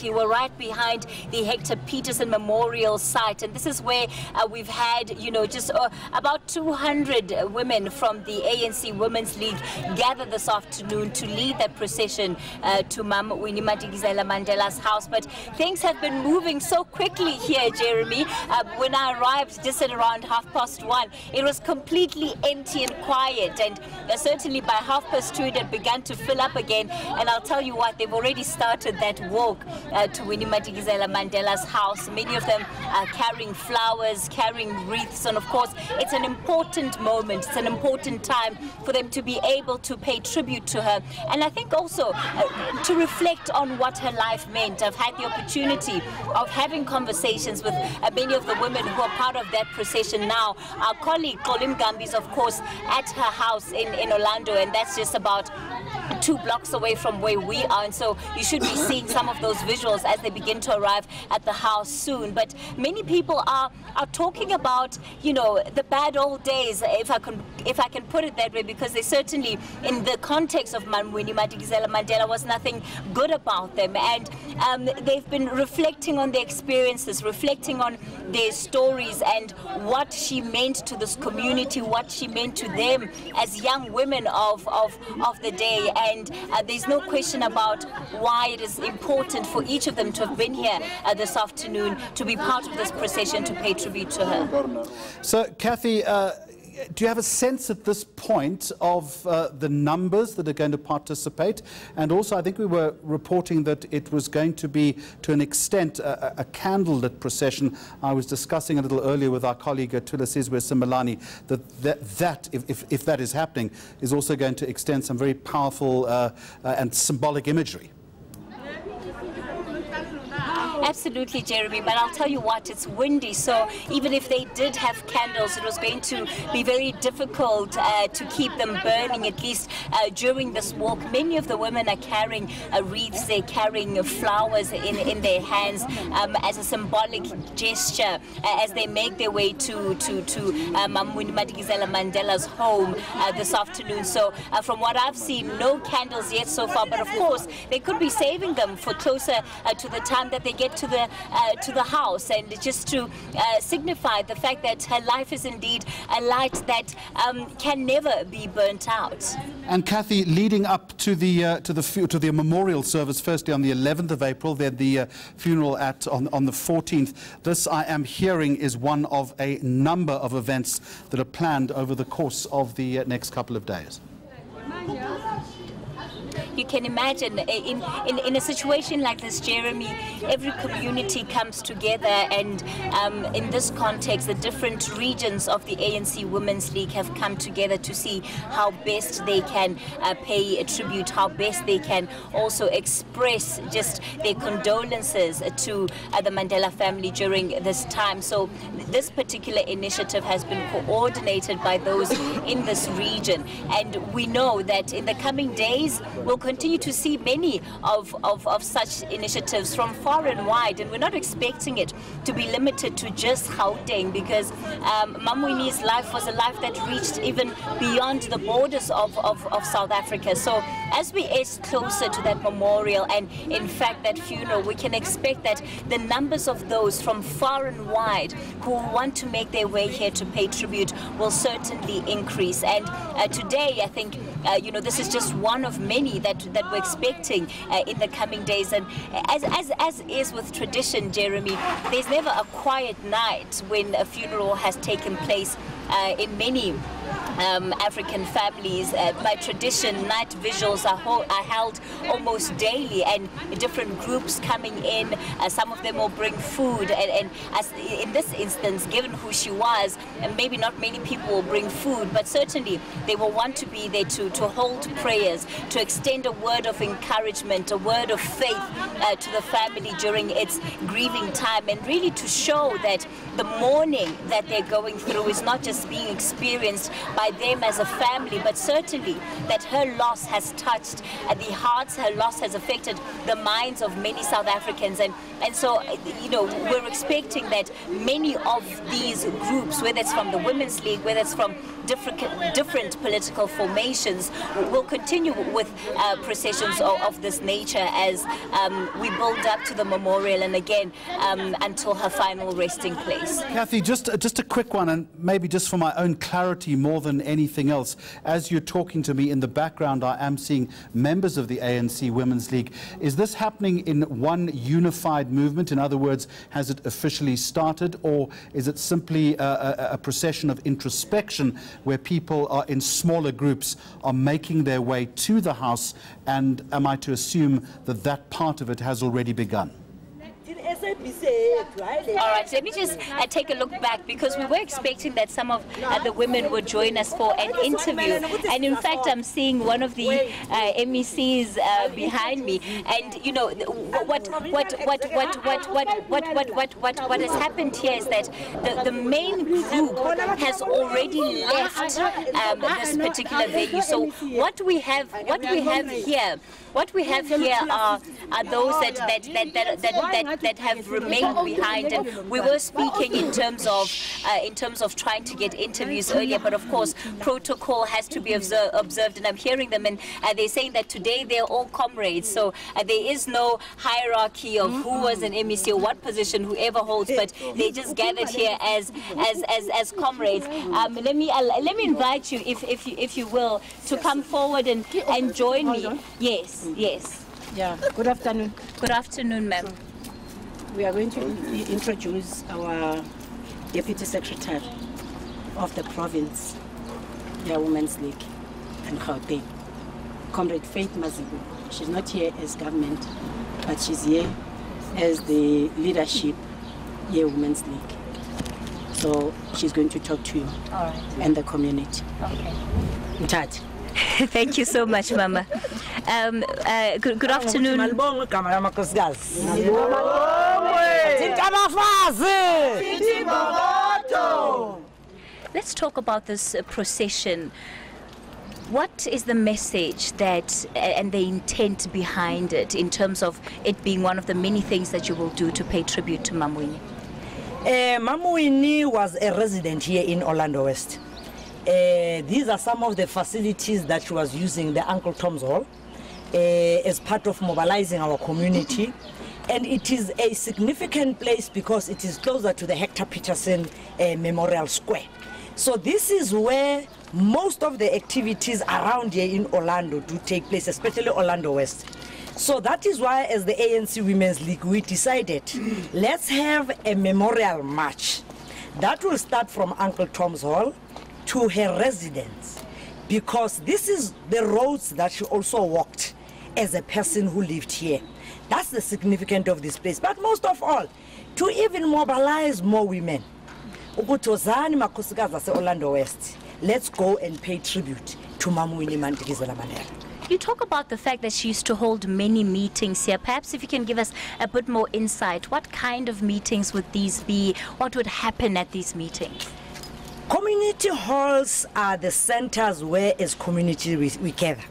exactly. We're right behind the Hector Peterson Memorial site, and this is where we've had, you know, just about 200 women from the ANC Women's League gather this afternoon to lead that procession to Mama Winnie Madikizela-Mandela's house. But things have been moving so quickly here, Jeremy. When I arrived just at around 1:30, it was completely empty and quiet, and certainly by 2:30 it had begun to fill up again. And I'll tell you what, they've already started that walk to Winnie Madikizela-Mandela's house. Many of them are carrying flowers, carrying wreaths, and of course it's an important moment, it's an important time for them to be able to pay tribute to her, and I think also to reflect on what her life meant. I've had the opportunity of having conversations with many of the women who are part of that procession now. Our colleague Kolim Gambi is of course at her house in Orlando, and that's just about 2 blocks away from where we are, and so you should be seeing some of those visuals as they begin to arrive at the house soon. But many people are talking about, you know, the bad old days, if I can put it that way, because they certainly, in the context of Winnie Madikizela-Mandela, was nothing good about them, and they've been reflecting on their experiences, reflecting on their stories and what she meant to this community, what she meant to them as young women of the day. And there's no question about why it is important for each of them to have been here this afternoon to be part of this procession to pay tribute to her. So, Cathy, do you have a sense at this point of the numbers that are going to participate? And also, I think we were reporting that it was going to be, to an extent, a candlelit procession. I was discussing a little earlier with our colleague Thulasizwe Simelane that if that is happening, is also going to extend some very powerful and symbolic imagery. Absolutely, Jeremy, but I'll tell you what, it's windy, so even if they did have candles, it was going to be very difficult to keep them burning, at least during this walk. Many of the women are carrying wreaths, they're carrying flowers in their hands as a symbolic gesture as they make their way to Mama Winnie Madikizela-Mandela's home this afternoon. So from what I've seen, no candles yet so far, but of course they could be saving them for closer to the time that they get to the house, and just to signify the fact that her life is indeed a light that can never be burnt out. And Cathy, leading up to the memorial service, firstly on the 11th of April, then the funeral on the 14th. This, I am hearing, is one of a number of events that are planned over the course of the next couple of days. You can imagine, in a situation like this, Jeremy, every community comes together, and in this context, the different regions of the ANC Women's League have come together to see how best they can pay a tribute, how best they can also express just their condolences to the Mandela family during this time. So this particular initiative has been coordinated by those in this region, and we know that in the coming days, we'll continue to see many of such initiatives from far and wide, and we're not expecting it to be limited to just Gauteng, because Mama Winnie's life was a life that reached even beyond the borders of South Africa. So as we edge closer to that memorial and in fact that funeral, we can expect that the numbers of those from far and wide who want to make their way here to pay tribute will certainly increase. And today, I think, you know, this is just one of many that we're expecting in the coming days. And as is with tradition, Jeremy, there's never a quiet night when a funeral has taken place in many African families. By tradition, night visuals are held almost daily, and different groups coming in. Some of them will bring food, and as in this instance, given who she was, maybe not many people will bring food, but certainly they will want to be there to hold prayers, to extend a word of encouragement, a word of faith to the family during its grieving time, and really to show that the mourning that they're going through is not just being experienced by them as a family, but certainly that her loss has touched the hearts, her loss has affected the minds of many South Africans. And so, you know, we're expecting that many of these groups, whether it's from the Women's League, whether it's from different political formations, will continue with processions of this nature as we build up to the memorial and again until her final resting place. Cathy, just a quick one, and maybe just for my own clarity more than anything else. As you're talking to me in the background, I am seeing members of the ANC Women's League. Is this happening in one unified movement? In other words, has it officially started, or is it simply a procession of introspection where people are in smaller groups are making their way to the house, and am I to assume that that part of it has already begun? All right, so let me just take a look back, because we were expecting that some of the women would join us for an interview, and in fact I'm seeing one of the MECs behind me, and you know what has happened here is that the main group has already left this particular venue. So what we have here are those that have remained behind, and we were speaking in terms of trying to get interviews earlier, but of course protocol has to be observed, and I'm hearing them, and they're saying that today they're all comrades, so there is no hierarchy of who was an MEC or what position whoever holds, but they just gathered here as comrades. Let me invite you, if you will, to come forward and join me. Yes. Yeah. Good afternoon. Good afternoon, ma'am. We are going to introduce our Deputy Secretary of the province, the Women's League, and Gauteng, Comrade Faith Mazibu. She's not here as government, but she's here as the leadership, the Women's League. So she's going to talk to you. All right. And the community. Okay. In charge. Thank you so much, Mama. Good afternoon. Let's talk about this procession. What is the message that and the intent behind it, in terms of it being one of the many things that you will do to pay tribute to Mam Winnie? Mam Winnie was a resident here in Orlando West. These are some of the facilities that she was using, the Uncle Tom's Hall, as part of mobilizing our community. And it is a significant place because it is closer to the Hector Peterson Memorial Square. So this is where most of the activities around here in Orlando do take place, especially Orlando West. So that is why, as the ANC Women's League, we decided, let's have a memorial march. That will start from Uncle Tom's Hall to her residence, because this is the roads that she also walked as a person who lived here. That's the significance of this place. But most of all, to even mobilize more women. Orlando West, let's go and pay tribute to Mam Winnie Madikizela-Mandela. You talk about the fact that she used to hold many meetings here. Perhaps if you can give us a bit more insight, what kind of meetings would these be? What would happen at these meetings? Community halls are the centers where as community we gather.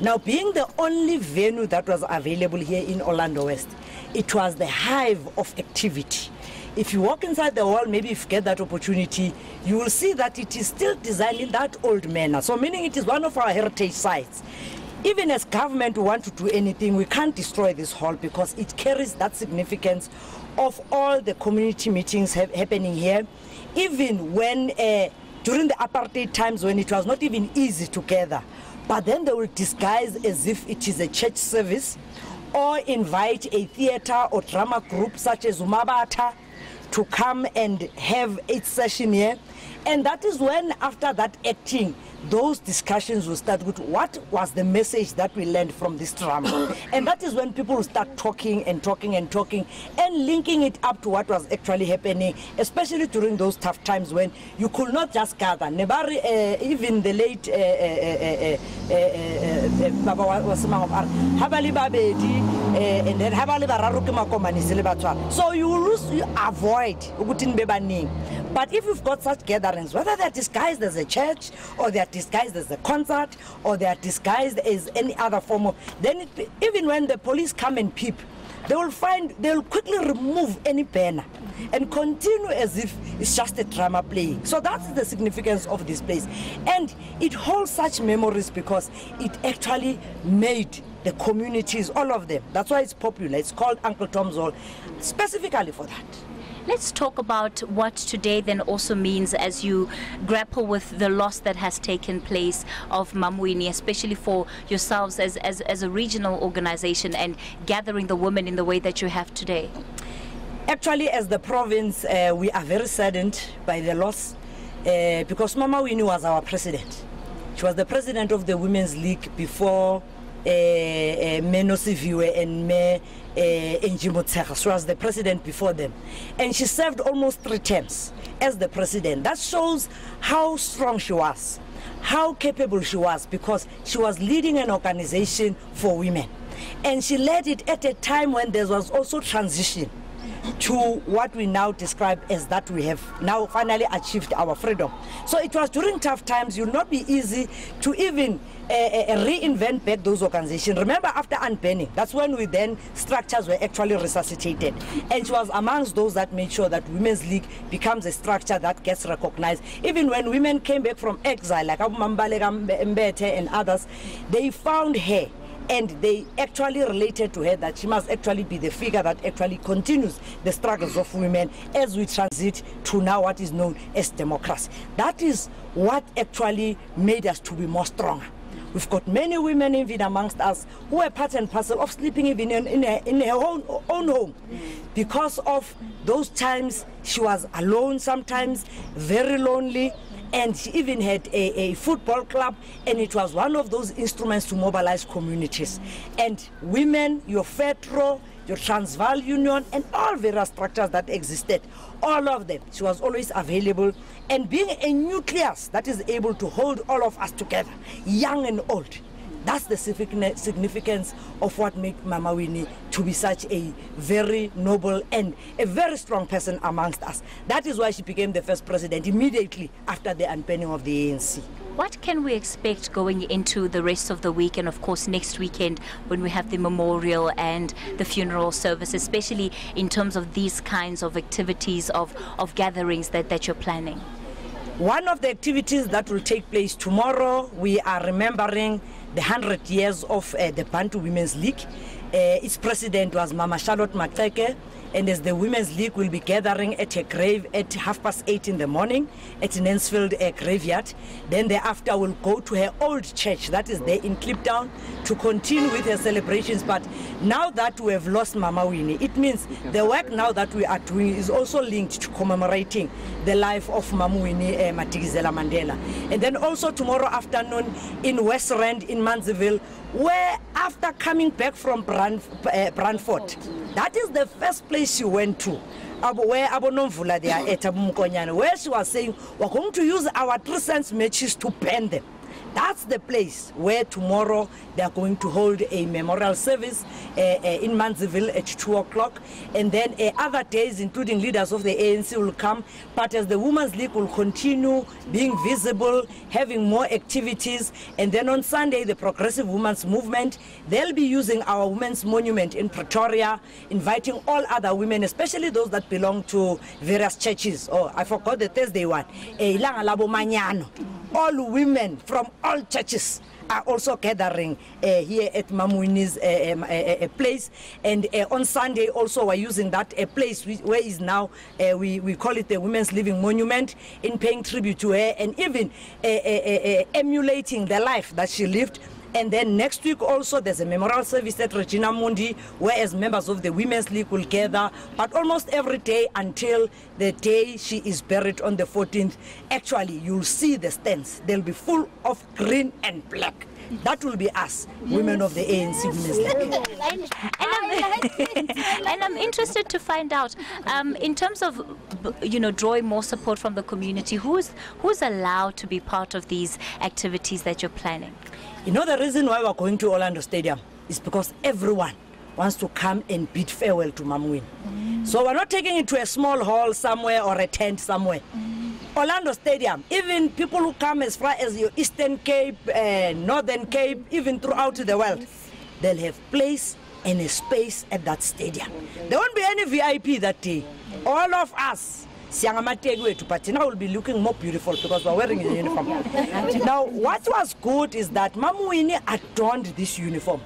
Now, being the only venue that was available here in Orlando West, it was the hive of activity. If you walk inside the hall, maybe if you get that opportunity, you will see that it is still designed in that old manner. So meaning it is one of our heritage sites. Even as government want to do anything, we can't destroy this hall because it carries that significance of all the community meetings happening here. Even when, during the apartheid times when it was not even easy to gather, but then they will disguise as if it is a church service, or invite a theater or drama group such as Umabata to come and have its session here. And that is when, after that acting, those discussions will start with what was the message that we learned from this drama. And that is when people will start talking and talking and talking and linking it up to what was actually happening, especially during those tough times when you could not just gather. Nebari, even the late Baba Habali Babedi, and then Habali Bararuki Makomani Silibatra. So you avoid Ugutin Bebaning. But if you've got such gatherings, whether they're disguised as a church, or they're disguised as a concert, or they're disguised as any other form of, then even when the police come and peep, they'll quickly remove any banner and continue as if it's just a drama playing. So that's the significance of this place. And it holds such memories because it actually made the communities, all of them. That's why it's popular. It's called Uncle Tom's Hall, specifically for that. Let's talk about what today then also means as you grapple with the loss that has taken place of Mam Winnie, especially for yourselves as a regional organization and gathering the women in the way that you have today. Actually, as the province, we are very saddened by the loss because Mama Winnie was our president. She was the president of the Women's League before Menosiviwe and Me Njimotseha. She was the president before them. And she served almost 3 terms as the president. That shows how strong she was, how capable she was, because she was leading an organization for women. And she led it at a time when there was also transition to what we now describe as that we have now finally achieved our freedom. So it was during tough times. It will not be easy to even reinvent back those organizations. Remember, after unbanning, that's when we then structures were actually resuscitated. And she was amongst those that made sure that Women's League becomes a structure that gets recognized. Even when women came back from exile, like Abu Mambalega Mbete and others, they found her. And they actually related to her that she must actually be the figure that actually continues the struggles of women as we transit to now what is known as democracy. That is what actually made us to be more stronger. We've got many women even amongst us who are part and parcel of sleeping even in her own home. Because of those times she was alone, sometimes very lonely. And she even had a football club, and it was one of those instruments to mobilize communities. And women, your FETRO, your Transvaal Union, and all various structures that existed, all of them, she was always available. And being a nucleus that is able to hold all of us together, young and old, that's the significance of what made Mama Winnie to be such a very noble and a very strong person amongst us. That is why she became the first president immediately after the unpenning of the ANC. What can we expect going into the rest of the week and of course next weekend when we have the memorial and the funeral service, especially in terms of these kinds of activities of gatherings that you're planning? One of the activities that will take place tomorrow, we are remembering the 100 years of the Bantu Women's League. Its president was Mama Charlotte Mateke, and as the Women's League will be gathering at her grave at 8:30 in the morning at Nansfield graveyard. Then thereafter we'll go to her old church that is there in Kliptown to continue with her celebrations. But now that we have lost Mama Winnie, it means the work now that we are doing is also linked to commemorating the life of Mama Winnie Madikizela-Mandela. And then also tomorrow afternoon in West Rand in Manziville, where after coming back from Brandfort, that is the first place she went to, where Abonomvula they are at Abumkonyana, where she was saying, we're going to use our 3 cents matches to pen them. That's the place where tomorrow they are going to hold a memorial service in Manziville at 2 o'clock. And then other days, including leaders of the ANC, will come. But as the Women's League will continue being visible, having more activities. And then on Sunday, the Progressive Women's Movement, they'll be using our Women's Monument in Pretoria, inviting all other women, especially those that belong to various churches. Oh, I forgot the Thursday one. All women from all churches are also gathering here at Mama Winnie's place. And on Sunday also we're using that place where is now, we call it the Women's Living Monument, in paying tribute to her and even emulating the life that she lived. And then next week also there's a memorial service at Regina Mundi, whereas members of the Women's League will gather, but almost every day until the day she is buried on the 14th. Actually, you'll see the stands. They'll be full of green and black. That will be us, women of the ANC Women's League. And I'm interested to find out, in terms of, drawing more support from the community, who's allowed to be part of these activities that you're planning? The reason why we're going to Orlando Stadium is because everyone wants to come and bid farewell to Mama Winnie. So we're not taking it to a small hall somewhere or a tent somewhere. Orlando Stadium, even people who come as far as your Eastern Cape, Northern Cape, even throughout the world, they'll have place and a space at that stadium. There won't be any VIP that day. All of us, but now will be looking more beautiful because we're wearing a uniform. Now, what was good is that Mama Winnie adorned this uniform.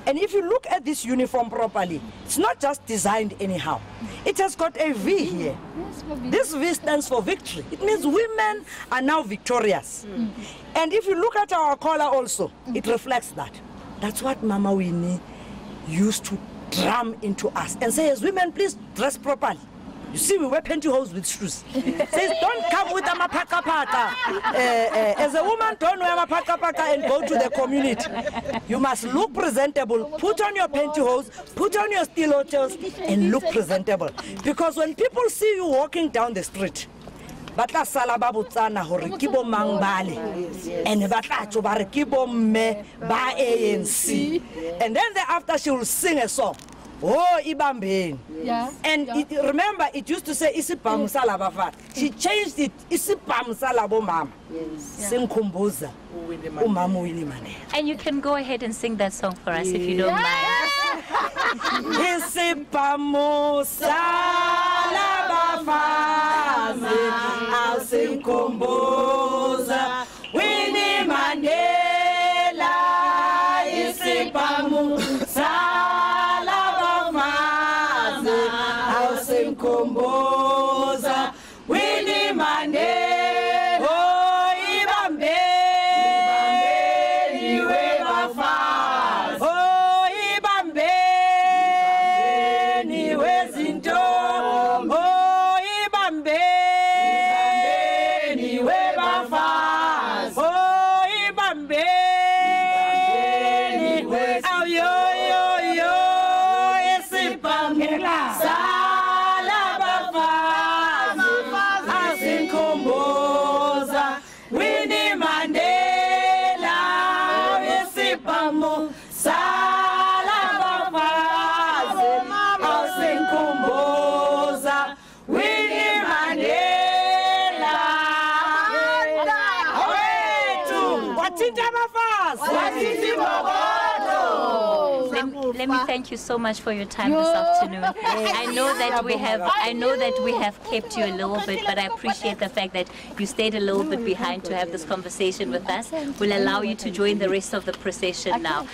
And if you look at this uniform properly, it's not just designed anyhow. It has got a V here. This V stands for victory. It means women are now victorious. And if you look at our collar also, it reflects that. That's what Mama Winnie used to drum into us and say, as women, please dress properly. You see, we wear pantyhose with shoes. Says, don't come with a mapaka-paka. As a woman, don't wear mapaka-paka and go to the community. You must look presentable. Put on your pantyhose, put on your stilettos, and look presentable. Because when people see you walking down the street, batla sala ba botsana hore ke bo mang bale and batla tso ba re ke bo mme ba ANC, and then thereafter she will sing a song. Oh, ibambeni. Yeah. And remember, it used to say isiphamu salabafana. She changed it isiphamu salabo mama. Simkhumbuza uMama Winnie Mandela. And you can go ahead and sing that song for us if you don't mind. Isiphamu salabafana simkhumbuza Winnie Mandela. Isiphamu Komboza Winnie Mandela. Oh, ibambeni we bafazi. Oh, ibambeni we zinto. Oh, ibambeni we bafazi. Oh, ibambeni we zinto. Yo yo yo esipamela. Winnie Mandela, isiphamu salabafazi, awusinkhumbuza Winnie Mandela. Awethu, wathinta abafazi, wathinta ibokodo. Let me thank you so much for your time this afternoon. I know that we have kept you a little bit, but I appreciate the fact that you stayed a little bit behind to have this conversation with us. We'll allow you to join the rest of the procession now.